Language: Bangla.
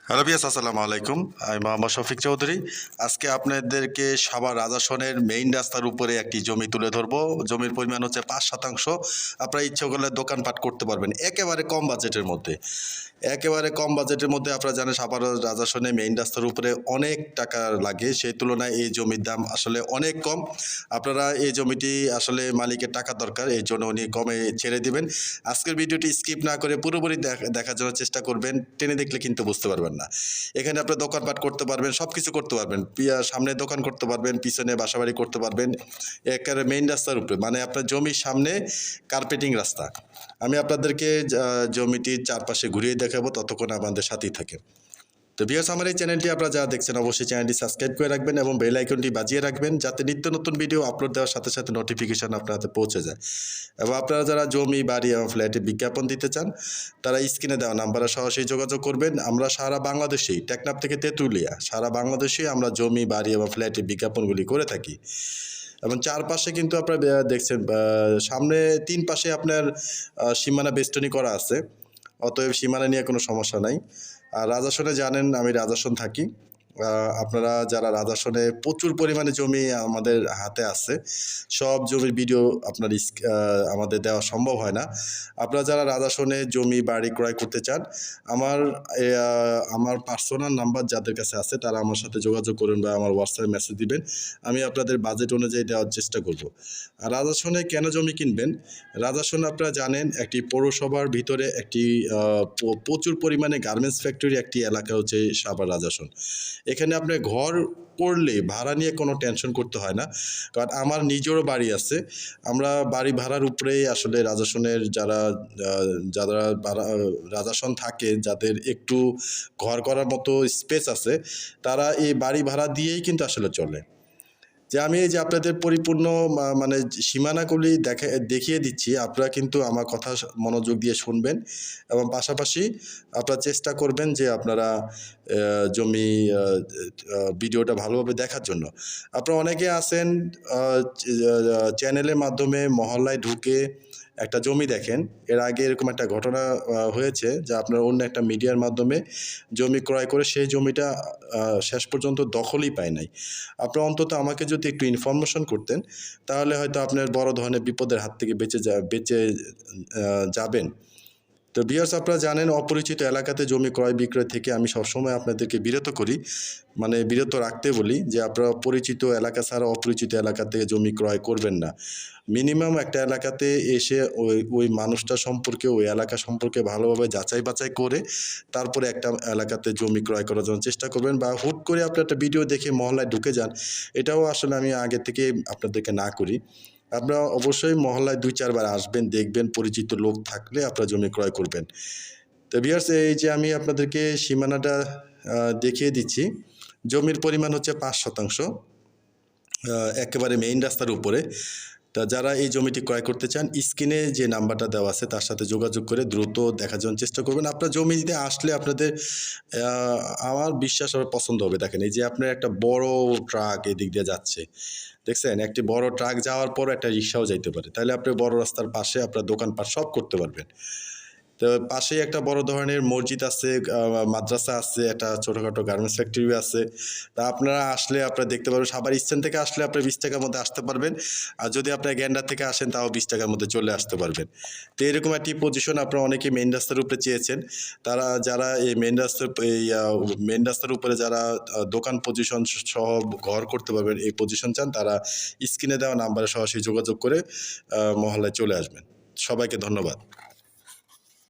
হ্যালো বিয়াস, আসসালামু আলাইকুম। আমি মোহাম্মদ শফিক চৌধুরী। আজকে আপনাদেরকে সাভার রাজাসনের মেইন রাস্তার উপরে একটি জমি তুলে ধরবো। জমির পরিমাণ হচ্ছে 5%। আপনারা ইচ্ছে করলে দোকানপাট করতে পারবেন একেবারে কম বাজেটের মধ্যে। আপনারা জানেন সাভার রাজাসনে মেইন রাস্তার উপরে অনেক টাকা লাগে, সেই তুলনায় এই জমির দাম আসলে অনেক কম। আপনারা এই জমিটি আসলে মালিকের টাকা দরকার, এই জন্য উনি কমে ছেড়ে দিবেন। আজকের ভিডিওটি স্কিপ না করে পুরোপুরি দেখার জন্য চেষ্টা করবেন। টেনে দেখলে কিন্তু বুঝতে পারবেন না। এখানে আপনার দোকানপাট করতে পারবেন, সব কিছু করতে পারবেন। সামনে দোকান করতে পারবেন, পিছনে বাসাবাড়ি করতে পারবেন, একেবারে মেইন রাস্তার উপরে, মানে আপনার জমির সামনে কার্পেটিং রাস্তা। আমি আপনাদেরকে জমিটির চারপাশে ঘুরিয়ে দেখাবো, ততক্ষণ আমাদের সাথেই থাকে। তো ভিউয়ার্স, আমার এই চ্যানেলটি আপনারা যারা দেখছেন অবশ্যই চ্যানেলটি সাবস্ক্রাইব করে রাখবেন এবং বেল আইকনটি বাজিয়ে রাখবেন, যাতে নিত্য নতুন ভিডিও আপলোড দেওয়ার সাথে সাথে নোটিফিকেশন আপনাদের পৌঁছে যায়। এবং আপনারা যারা জমি, বাড়ি এবং ফ্ল্যাটে বিজ্ঞাপন দিতে চান, তারা স্ক্রিনে দেওয়া নাম্বারে সরাসরি যোগাযোগ করবেন। আমরা সারা বাংলাদেশেই, টেকনাফ থেকে তেঁতুলিয়া, সারা বাংলাদেশেই আমরা জমি, বাড়ি এবং ফ্ল্যাটে বিজ্ঞাপনগুলি করে থাকি। এবং চারপাশে কিন্তু আপনারা দেখছেন, সামনে 3 পাশে আপনার সীমানা বেষ্টনী করা আছে, অতএব সীমানা নিয়ে কোনো সমস্যা নাই। আর রাজাসনে জানেন আমি রাজাসন থাকি। আপনারা যারা রাজাসনে, প্রচুর পরিমাণে জমি আমাদের হাতে আছে, সব জমির ভিডিও আপনার আমাদের দেওয়া সম্ভব হয় না। আপনারা যারা রাজাসনে জমি, বাড়ি ক্রয় করতে চান, আমার পার্সোনাল নাম্বার যাদের কাছে আছে তারা আমার সাথে যোগাযোগ করুন বা আমার হোয়াটসঅ্যাপে মেসেজ দিবেন। আমি আপনাদের বাজেট অনুযায়ী দেওয়ার চেষ্টা করব। আর রাজাসনে কেন জমি কিনবেন? রাজাসন আপনারা জানেন একটি পৌরসভার ভিতরে একটি প্রচুর পরিমাণে গার্মেন্টস ফ্যাক্টরি একটি এলাকা হচ্ছে সাভার রাজাসন। এখানে আপনার ঘর করলে ভাড়া নিয়ে কোনো টেনশন করতে হয় না, কারণ আমার নিজেরও বাড়ি আছে। আমরা বাড়ি ভাড়ার উপরেই আসলে রাজাসনের যারা রাজাসন থাকে, যাদের একটু ঘর করার মতো স্পেস আছে, তারা এই বাড়ি ভাড়া দিয়েই কিন্তু আসলে চলে। যে আমি এই যে আপনাদের পরিপূর্ণ মানে সীমানাগুলি দেখিয়ে দিচ্ছি, আপনারা কিন্তু আমার কথা মনোযোগ দিয়ে শুনবেন এবং পাশাপাশি আপনারা চেষ্টা করবেন যে আপনারা জমি ভিডিওটা ভালোভাবে দেখার জন্য। আপনারা অনেকে আছেন চ্যানেলের মাধ্যমে মহল্লায় ঢুকে একটা জমি দেখেন। এর আগে এরকম একটা ঘটনা হয়েছে যে আপনার অন্য একটা মিডিয়ার মাধ্যমে জমি ক্রয় করে সেই জমিটা শেষ পর্যন্ত দখলই পায় নাই। আপনারা অন্তত আমাকে যদি একটু ইনফরমেশন করতেন, তাহলে হয়তো আপনার বড় ধরনের বিপদের হাত থেকে বেঁচে যাবেন। তো ভিউয়ার্স, আপনারা জানেন অপরিচিত এলাকাতে জমি ক্রয় বিক্রয় থেকে আমি সবসময় আপনাদেরকে বিরত করি, মানে বিরত রাখতে বলি যে আপনারা পরিচিত এলাকা ছাড়া অপরিচিত এলাকা থেকে জমি ক্রয় করবেন না। মিনিমাম একটা এলাকাতে এসে ওই মানুষটা সম্পর্কে, ওই এলাকা সম্পর্কে ভালোভাবে যাচাই বাছাই করে তারপরে একটা এলাকাতে জমি ক্রয় করার জন্য চেষ্টা করবেন। বা হুট করে আপনি একটা ভিডিও দেখে মহল্লায় ঢুকে যান, এটাও আসলে আমি আগে থেকে আপনাদেরকে না করি। আপনারা অবশ্যই মহল্লায় 2-4 বার আসবেন, দেখবেন, পরিচিত লোক থাকলে আপনারা জমি ক্রয় করবেন। তো ভিউয়ার্স, এই যে আমি আপনাদেরকে সীমানাটা দেখিয়ে দিচ্ছি। জমির পরিমাণ হচ্ছে 5%, একেবারে মেইন রাস্তার উপরে। তা যারা এই জমিটি ক্রয় করতে চান, স্ক্রিনে যে নাম্বারটা দেওয়া আছে তার সাথে যোগাযোগ করে দ্রুত দেখার জন্য চেষ্টা করবেন। আপনার জমিতে আসলে আপনাদের আমার বিশ্বাস আমার পছন্দ হবে। দেখেন, এই যে আপনার একটা বড় ট্রাক এদিক দিয়ে যাচ্ছে, দেখছেন? একটি বড় ট্রাক যাওয়ার পর একটা রিক্সাও যাইতে পারে। তাহলে আপনি বড় রাস্তার পাশে আপনার দোকানপাট সব করতে পারবেন। তো পাশেই একটা বড় ধরনের মসজিদ আছে, মাদ্রাসা আছে, একটা ছোটোখাটো গার্মেন্টস ফ্যাক্টরি আছে। তা আপনারা আসলে আপনারা দেখতে পারবেন। সাভার স্ট্যান্ড থেকে আসলে আপনার 20 টাকার মধ্যে আসতে পারবেন। আর যদি আপনার গ্যান্ডার থেকে আসেন, তাও 20 টাকার মধ্যে চলে আসতে পারবেন। তো এরকম একটি পজিশন আপনারা অনেকেই মেইন রাস্তার উপরে চেয়েছেন। যারা এই মেইন রাস্তার উপরে যারা দোকান পজিশন সহ ঘর করতে পারবেন, এই পজিশন চান, তারা স্ক্রিনে দেওয়া নাম্বারে সরাসরি যোগাযোগ করে মহল্লায় চলে আসবেন। সবাইকে ধন্যবাদ।